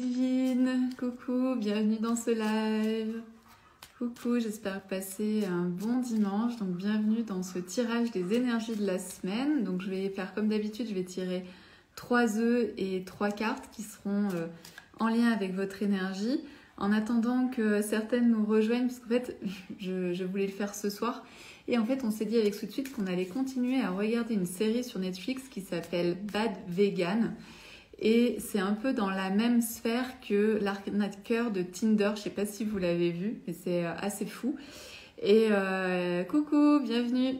Divine, coucou, bienvenue dans ce live. Coucou, j'espère passer un bon dimanche. Donc bienvenue dans ce tirage des énergies de la semaine. Donc je vais faire comme d'habitude, je vais tirer 3 œufs et 3 cartes qui seront en lien avec votre énergie. En attendant que certaines nous rejoignent, parce qu'en fait je voulais le faire ce soir. Et en fait on s'est dit avec tout de suite qu'on allait continuer à regarder une série sur Netflix qui s'appelle Bad Vegan. Et c'est un peu dans la même sphère que l'arnaqueur de Tinder. Je sais pas si vous l'avez vu, mais c'est assez fou. Et coucou, bienvenue.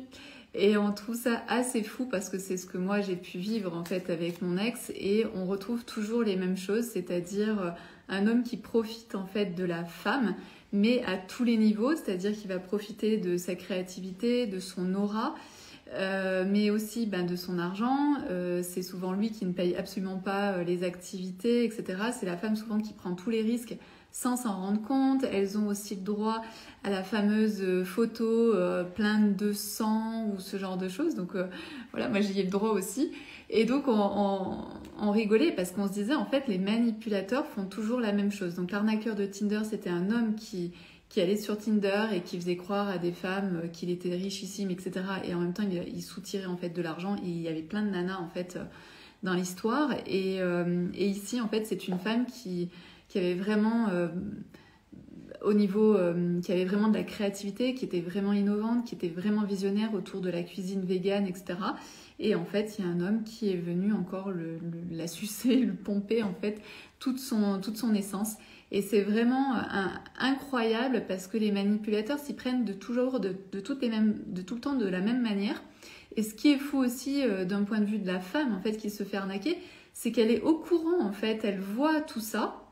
Et on trouve ça assez fou parce que c'est ce que moi j'ai pu vivre en fait avec mon ex. Et on retrouve toujours les mêmes choses, c'est-à-dire un homme qui profite en fait de la femme, mais à tous les niveaux, c'est-à-dire qu'il va profiter de sa créativité, de son aura. Mais aussi de son argent. C'est souvent lui qui ne paye absolument pas les activités, etc. C'est la femme souvent qui prend tous les risques sans s'en rendre compte. Elles ont aussi le droit à la fameuse photo pleine de sang ou ce genre de choses. Donc voilà, moi j'y ai le droit aussi. Et donc on rigolait parce qu'on se disait en fait les manipulateurs font toujours la même chose. Donc l'arnaqueur de Tinder, c'était un homme qui allait sur Tinder et qui faisait croire à des femmes qu'il était richissime, etc. Et en même temps, il soutirait en fait de l'argent. Il y avait plein de nanas en fait dans l'histoire. Et ici, en fait, c'est une femme qui avait vraiment au niveau, qui avait vraiment de la créativité, qui était vraiment innovante, qui était vraiment visionnaire autour de la cuisine végane, etc. Et en fait, il y a un homme qui est venu encore la sucer, le pomper en fait toute son essence. Et c'est vraiment incroyable parce que les manipulateurs s'y prennent de tout le temps de la même manière. Et ce qui est fou aussi d'un point de vue de la femme en fait qui se fait arnaquer, c'est qu'elle est au courant en fait, elle voit tout ça,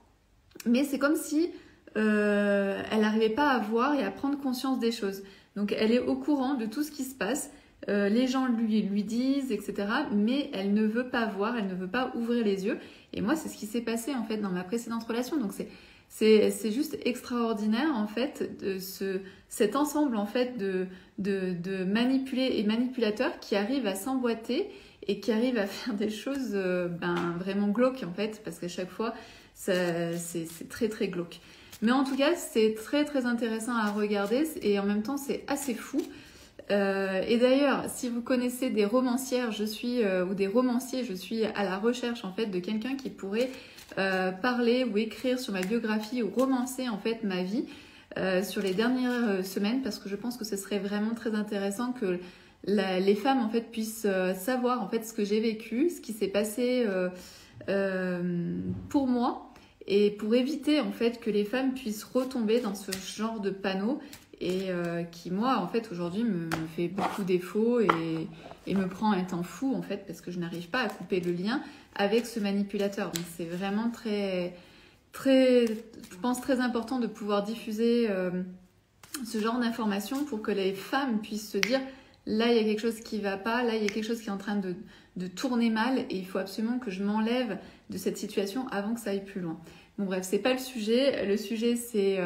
mais c'est comme si elle n'arrivait pas à voir et à prendre conscience des choses. Donc elle est au courant de tout ce qui se passe. Les gens lui disent, etc. Mais elle ne veut pas voir, elle ne veut pas ouvrir les yeux. Et moi, c'est ce qui s'est passé en fait dans ma précédente relation. Donc c'est juste extraordinaire en fait cet ensemble en fait de manipulés et manipulateurs qui arrivent à s'emboîter et qui arrivent à faire des choses vraiment glauques en fait, parce qu'à chaque fois c'est très très glauque. Mais en tout cas, c'est très très intéressant à regarder et en même temps c'est assez fou. Et d'ailleurs, si vous connaissez des romancières, ou des romanciers, je suis à la recherche en fait de quelqu'un qui pourrait parler ou écrire sur ma biographie ou romancer en fait ma vie sur les dernières semaines, parce que je pense que ce serait vraiment très intéressant que les femmes en fait puissent savoir en fait ce que j'ai vécu, ce qui s'est passé pour moi, et pour éviter en fait que les femmes puissent retomber dans ce genre de panneau et qui moi en fait aujourd'hui me fait beaucoup défaut et me prend un temps fou en fait parce que je n'arrive pas à couper le lien avec ce manipulateur. Donc c'est vraiment très très, je pense très important de pouvoir diffuser ce genre d'informations pour que les femmes puissent se dire là il y a quelque chose qui va pas, là il y a quelque chose qui est en train de tourner mal et il faut absolument que je m'enlève de cette situation avant que ça aille plus loin. Bon bref, c'est pas le sujet. Le sujet c'est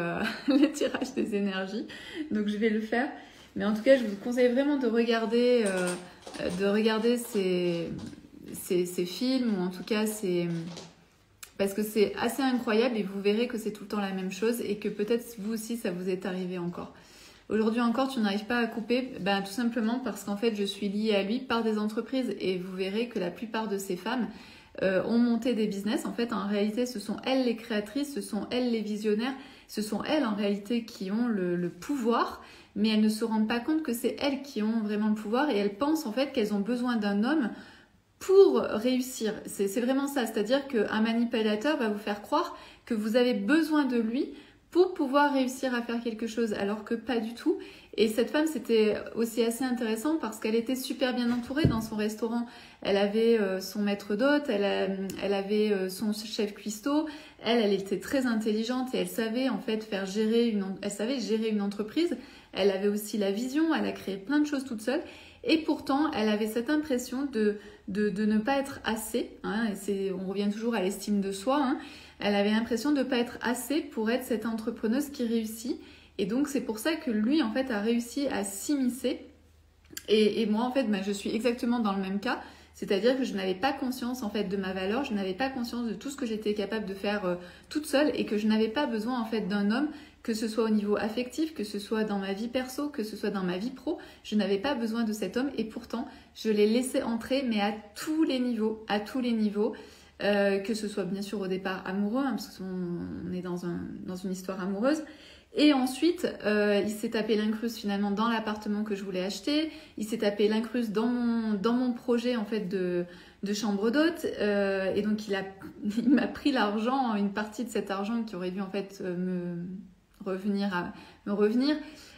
le tirage des énergies. Donc je vais le faire. Mais en tout cas, je vous conseille vraiment de regarder ces films, ou en tout cas parce que c'est assez incroyable et vous verrez que c'est tout le temps la même chose et que peut-être vous aussi ça vous est arrivé encore. Aujourd'hui encore, tu n'arrives pas à couper, tout simplement parce qu'en fait je suis liée à lui par des entreprises et vous verrez que la plupart de ces femmes ont monté des business. En fait, en réalité, ce sont elles les créatrices, ce sont elles les visionnaires, ce sont elles en réalité qui ont le pouvoir, mais elles ne se rendent pas compte que c'est elles qui ont vraiment le pouvoir et elles pensent en fait qu'elles ont besoin d'un homme pour réussir. C'est vraiment ça, c'est-à-dire qu'un manipulateur va vous faire croire que vous avez besoin de lui pour pouvoir réussir à faire quelque chose, alors que pas du tout. Et cette femme, c'était aussi assez intéressant parce qu'elle était super bien entourée dans son restaurant. Elle avait son maître d'hôte, elle avait son chef cuistot. Elle était très intelligente et elle savait en fait gérer une entreprise. Elle avait aussi la vision, elle a créé plein de choses toute seule. Et pourtant, elle avait cette impression de ne pas être assez. Hein, on revient toujours à l'estime de soi. Hein. Elle avait l'impression de ne pas être assez pour être cette entrepreneuse qui réussit. Et donc, c'est pour ça que lui, en fait, a réussi à s'immiscer. Et moi, en fait, je suis exactement dans le même cas. C'est-à-dire que je n'avais pas conscience en fait de ma valeur, je n'avais pas conscience de tout ce que j'étais capable de faire toute seule et que je n'avais pas besoin en fait d'un homme, que ce soit au niveau affectif, que ce soit dans ma vie perso, que ce soit dans ma vie pro. Je n'avais pas besoin de cet homme et pourtant je l'ai laissé entrer, mais à tous les niveaux, que ce soit bien sûr au départ amoureux, hein, parce qu'on est dans une histoire amoureuse. Et ensuite, il s'est tapé l'incruste finalement dans l'appartement que je voulais acheter. Il s'est tapé l'incruste dans mon projet en fait de chambre d'hôte. Et donc il m'a pris l'argent, une partie de cet argent qui aurait dû en fait me revenir.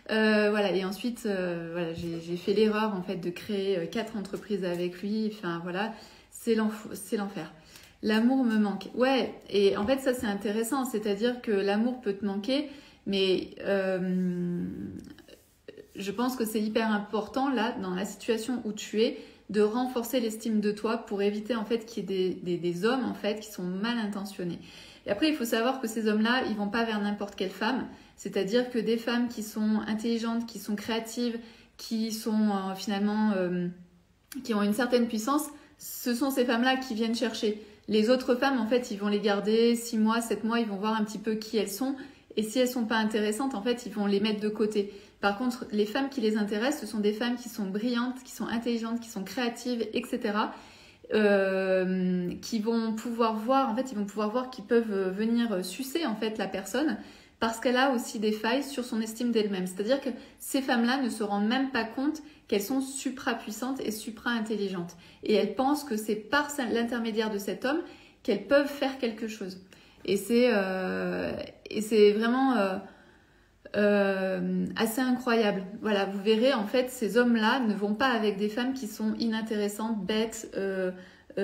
Voilà. Et ensuite, voilà, j'ai fait l'erreur en fait de créer 4 entreprises avec lui. Enfin voilà, c'est l'enfer. L'amour me manque. Ouais. Et en fait ça c'est intéressant, c'est-à-dire que l'amour peut te manquer. Mais je pense que c'est hyper important là, dans la situation où tu es, de renforcer l'estime de toi pour éviter en fait qu'il y ait des hommes en fait qui sont mal intentionnés. Et après, il faut savoir que ces hommes-là, ils vont pas vers n'importe quelle femme. C'est-à-dire que des femmes qui sont intelligentes, qui sont créatives, qui sont finalement qui ont une certaine puissance, ce sont ces femmes-là qui viennent chercher. Les autres femmes, en fait, ils vont les garder 6 mois, 7 mois, ils vont voir un petit peu qui elles sont. Et si elles sont pas intéressantes, en fait, ils vont les mettre de côté. Par contre, les femmes qui les intéressent, ce sont des femmes qui sont brillantes, qui sont intelligentes, qui sont créatives, etc. Qui vont pouvoir voir, en fait, ils vont pouvoir voir qu'ils peuvent venir sucer, en fait, la personne parce qu'elle a aussi des failles sur son estime d'elle-même. C'est-à-dire que ces femmes-là ne se rendent même pas compte qu'elles sont supra-puissantes et supra-intelligentes. Et elles pensent que c'est par l'intermédiaire de cet homme qu'elles peuvent faire quelque chose. Et c'est vraiment assez incroyable. Voilà, vous verrez, en fait, ces hommes-là ne vont pas avec des femmes qui sont inintéressantes, bêtes, qui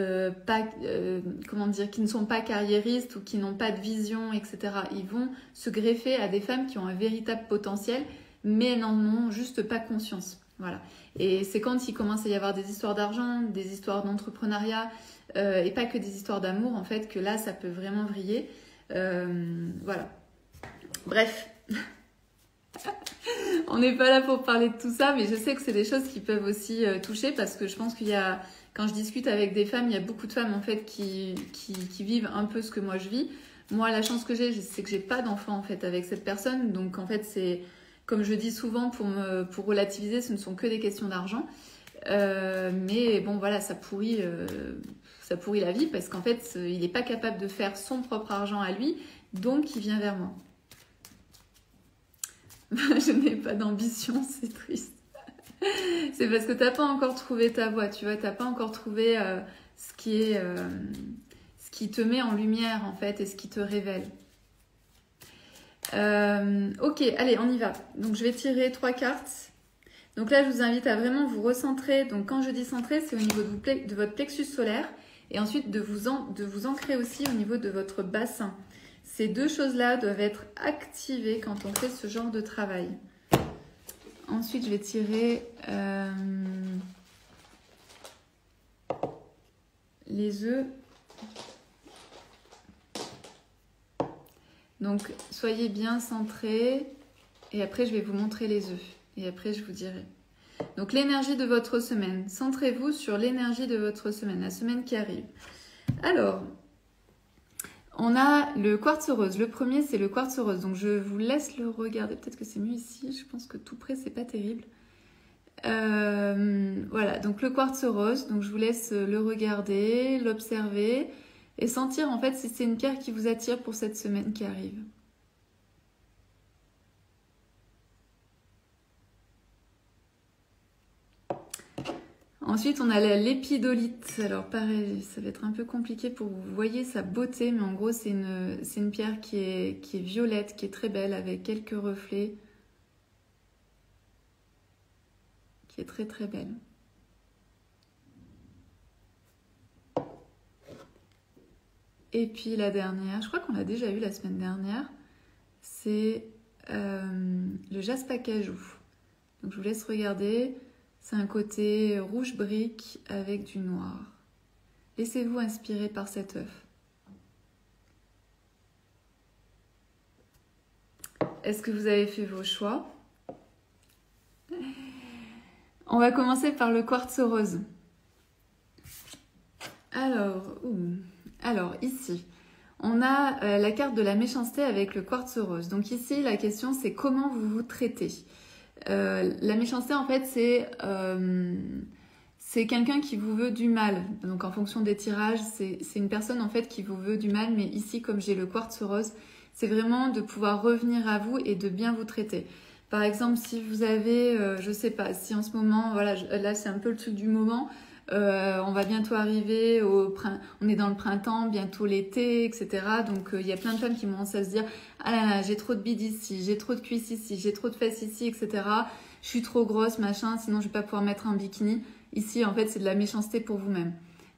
ne sont pas carriéristes ou qui n'ont pas de vision, etc. Ils vont se greffer à des femmes qui ont un véritable potentiel, mais n'en ont juste pas conscience. Voilà. Et c'est quand il commence à y avoir des histoires d'argent, des histoires d'entrepreneuriat, et pas que des histoires d'amour, en fait, que là, ça peut vraiment vriller. Voilà. Bref. On n'est pas là pour parler de tout ça, mais je sais que c'est des choses qui peuvent aussi toucher parce que je pense qu'il y a, quand je discute avec des femmes, il y a beaucoup de femmes en fait qui vivent un peu ce que moi je vis. Moi, la chance que j'ai, c'est que j'ai pas d'enfant en fait avec cette personne, donc en fait c'est, comme je dis souvent pour relativiser, ce ne sont que des questions d'argent. Mais bon voilà, ça pourrit la vie parce qu'en fait il n'est pas capable de faire son propre argent à lui, donc il vient vers moi. Je n'ai pas d'ambition, c'est triste. C'est parce que t'as pas encore trouvé ta voie, tu vois, t'as pas encore trouvé ce qui te met en lumière en fait et ce qui te révèle. Ok, allez, on y va. Donc je vais tirer 3 cartes. Donc là, je vous invite à vraiment vous recentrer. Donc quand je dis centrer, c'est au niveau de votre plexus solaire et ensuite de vous ancrer aussi au niveau de votre bassin. Ces deux choses-là doivent être activées quand on fait ce genre de travail. Ensuite, je vais tirer les œufs. Donc, soyez bien centrés. Et après, je vais vous montrer les œufs. Et après, je vous dirai. Donc, l'énergie de votre semaine. Centrez-vous sur l'énergie de votre semaine, la semaine qui arrive. Alors, on a le quartz rose. Le premier, c'est le quartz rose. Donc, je vous laisse le regarder. Peut-être que c'est mieux ici. Je pense que tout près, c'est pas terrible. Voilà. Donc, le quartz rose. Donc, je vous laisse le regarder, l'observer et sentir en fait si c'est une pierre qui vous attire pour cette semaine qui arrive. Ensuite, on a l'épidolite. Alors, pareil, ça va être un peu compliqué pour que vous voyez sa beauté, mais en gros, c'est une pierre qui est violette, qui est très belle, avec quelques reflets, qui est très très belle. Et puis la dernière, je crois qu'on l'a déjà eu la semaine dernière, c'est le jaspe acajou. Donc, je vous laisse regarder. C'est un côté rouge brique avec du noir. Laissez-vous inspirer par cet œuf. Est-ce que vous avez fait vos choix? On va commencer par le quartz rose. Alors ici, on a la carte de la méchanceté avec le quartz rose. Donc ici, la question c'est comment vous vous traitez. La méchanceté en fait c'est quelqu'un qui vous veut du mal. Donc en fonction des tirages, c'est une personne en fait qui vous veut du mal. Mais ici, comme j'ai le quartz rose, c'est vraiment de pouvoir revenir à vous et de bien vous traiter. Par exemple, si vous avez, je sais pas, si en ce moment, voilà, là c'est un peu le truc du moment, on va bientôt arriver on est dans le printemps, bientôt l'été, etc. Donc il y a plein de femmes qui commencent à se dire, ah là là, j'ai trop de bides ici, j'ai trop de cuisses ici, j'ai trop de fesses ici, etc. Je suis trop grosse, machin, sinon je vais pas pouvoir mettre un bikini. Ici, en fait, c'est de la méchanceté pour vous-même.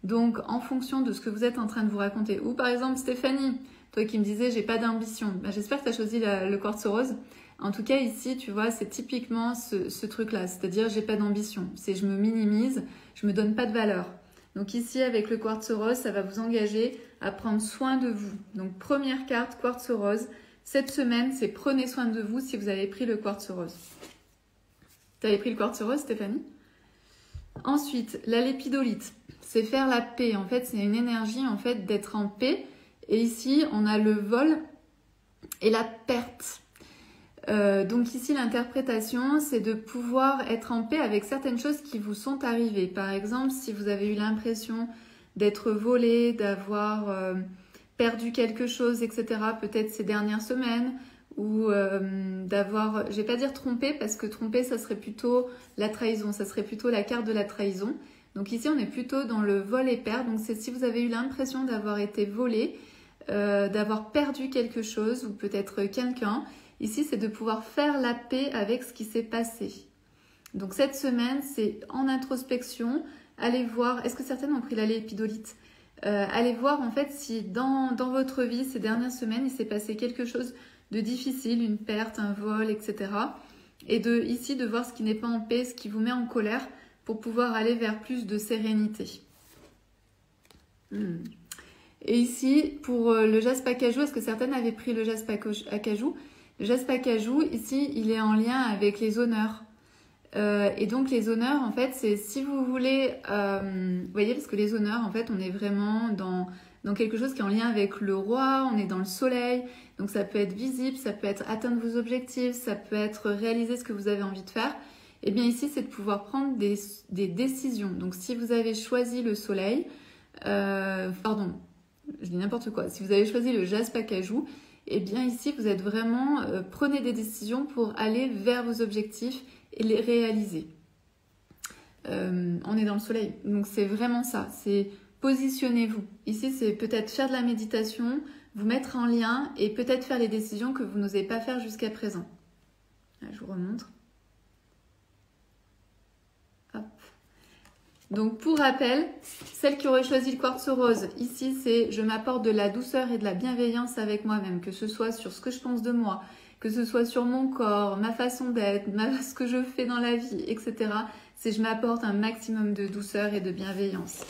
Donc, en fonction de ce que vous êtes en train de vous raconter, ou par exemple Stéphanie, toi qui me disais, j'ai pas d'ambition, ben, j'espère que tu as choisi le quartz rose. En tout cas, ici, tu vois, c'est typiquement ce truc-là, c'est-à-dire j'ai pas d'ambition, c'est je me minimise, je me donne pas de valeur. Donc ici, avec le quartz rose, ça va vous engager à prendre soin de vous. Donc première carte, quartz rose. Cette semaine, c'est prenez soin de vous si vous avez pris le quartz rose. Tu avais pris le quartz rose, Stéphanie? Ensuite, la lépidolite, c'est faire la paix. En fait, c'est une énergie en fait d'être en paix. Et ici, on a le vol et la perte. Donc ici, l'interprétation, c'est de pouvoir être en paix avec certaines choses qui vous sont arrivées. Par exemple, si vous avez eu l'impression d'être volé, d'avoir perdu quelque chose, etc., peut-être ces dernières semaines, ou d'avoir, je vais pas dire trompé, parce que tromper, ça serait plutôt la trahison, ça serait plutôt la carte de la trahison. Donc ici, on est plutôt dans le vol et perdre. Donc c'est si vous avez eu l'impression d'avoir été volé, d'avoir perdu quelque chose, ou peut-être quelqu'un. Ici, c'est de pouvoir faire la paix avec ce qui s'est passé. Donc cette semaine, c'est en introspection, allez voir, est-ce que certaines ont pris la lépidolite? Allez voir en fait si dans votre vie, ces dernières semaines, il s'est passé quelque chose de difficile, une perte, un vol, etc. Et ici, de voir ce qui n'est pas en paix, ce qui vous met en colère, pour pouvoir aller vers plus de sérénité. Et ici, pour le jaspe acajou, est-ce que certaines avaient pris le jaspe acajou? Le jaspe acajou, ici, il est en lien avec les honneurs. Et donc, les honneurs, en fait, c'est si vous voulez... vous voyez, parce que les honneurs, en fait, on est vraiment dans quelque chose qui est en lien avec le roi, on est dans le soleil. Donc, ça peut être visible, ça peut être atteindre vos objectifs, ça peut être réaliser ce que vous avez envie de faire. Et bien ici, c'est de pouvoir prendre des décisions. Donc, si vous avez choisi le soleil... pardon, je dis n'importe quoi. Si vous avez choisi le jaspe acajou, et bien ici, vous êtes vraiment, prenez des décisions pour aller vers vos objectifs et les réaliser. On est dans le soleil, donc c'est vraiment ça, c'est positionnez-vous. Ici, c'est peut-être faire de la méditation, vous mettre en lien et peut-être faire les décisions que vous n'osez pas faire jusqu'à présent. Là, je vous remontre. Hop. Donc pour rappel, celle qui aurait choisi le quartz rose, ici c'est je m'apporte de la douceur et de la bienveillance avec moi-même, que ce soit sur ce que je pense de moi, que ce soit sur mon corps, ma façon d'être, ce que je fais dans la vie, etc. C'est je m'apporte un maximum de douceur et de bienveillance.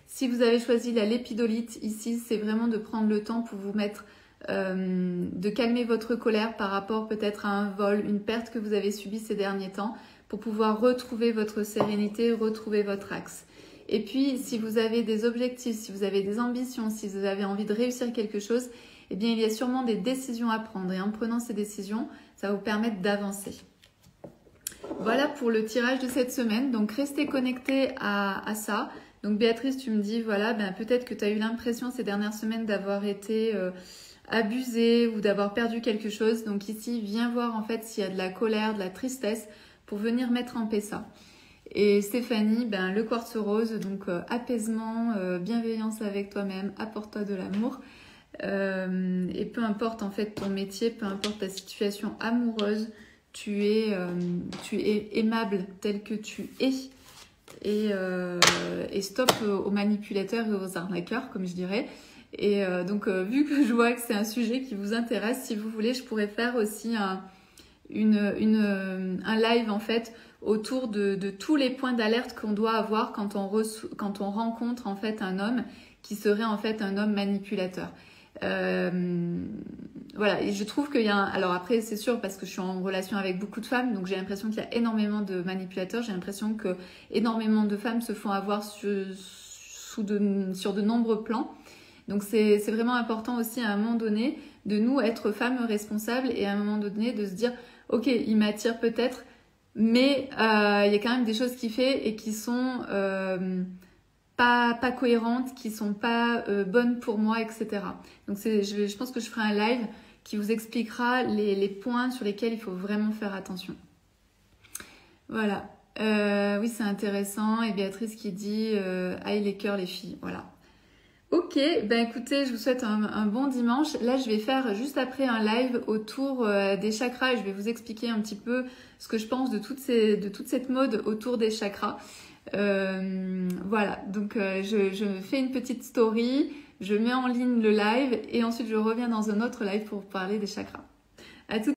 Si vous avez choisi la lépidolite, ici c'est vraiment de prendre le temps pour vous mettre, de calmer votre colère par rapport peut-être à un vol, une perte que vous avez subie ces derniers temps, pour pouvoir retrouver votre sérénité, retrouver votre axe. Et puis, si vous avez des objectifs, si vous avez des ambitions, si vous avez envie de réussir quelque chose, eh bien, il y a sûrement des décisions à prendre. Et en prenant ces décisions, ça va vous permettre d'avancer. Voilà pour le tirage de cette semaine. Donc, restez connectés à ça. Donc, Béatrice, tu me dis, voilà, ben, peut-être que tu as eu l'impression ces dernières semaines d'avoir été abusée ou d'avoir perdu quelque chose. Donc, ici, viens voir en fait s'il y a de la colère, de la tristesse, pour venir mettre en paix ça. Et Stéphanie, ben, le quartz rose, donc apaisement, bienveillance avec toi-même, apporte-toi de l'amour. Et peu importe en fait ton métier, peu importe ta situation amoureuse, tu es aimable tel que tu es. Et stop aux manipulateurs et aux arnaqueurs, comme je dirais. Et donc, vu que je vois que c'est un sujet qui vous intéresse, si vous voulez, je pourrais faire aussi un live en fait autour de tous les points d'alerte qu'on doit avoir quand on rencontre en fait un homme qui serait en fait un homme manipulateur. Voilà, et je trouve qu'il y a alors après c'est sûr parce que je suis en relation avec beaucoup de femmes, donc j'ai l'impression qu'il y a énormément de manipulateurs, j'ai l'impression que énormément de femmes se font avoir sur de nombreux plans. Donc c'est vraiment important aussi à un moment donné de nous être femmes responsables et à un moment donné de se dire ok, il m'attire peut-être, mais il y a quand même des choses qu'il fait et qui sont pas cohérentes, qui sont pas bonnes pour moi, etc. Donc je pense que je ferai un live qui vous expliquera les points sur lesquels il faut vraiment faire attention. Voilà. Oui, c'est intéressant. Et Béatrice qui dit aïe les cœurs les filles. Voilà. Ok, ben écoutez, je vous souhaite un bon dimanche. Là, je vais faire juste après un live autour des chakras et je vais vous expliquer un petit peu ce que je pense de toute cette mode autour des chakras. Voilà, donc je fais une petite story, je mets en ligne le live et ensuite je reviens dans un autre live pour parler des chakras. À tout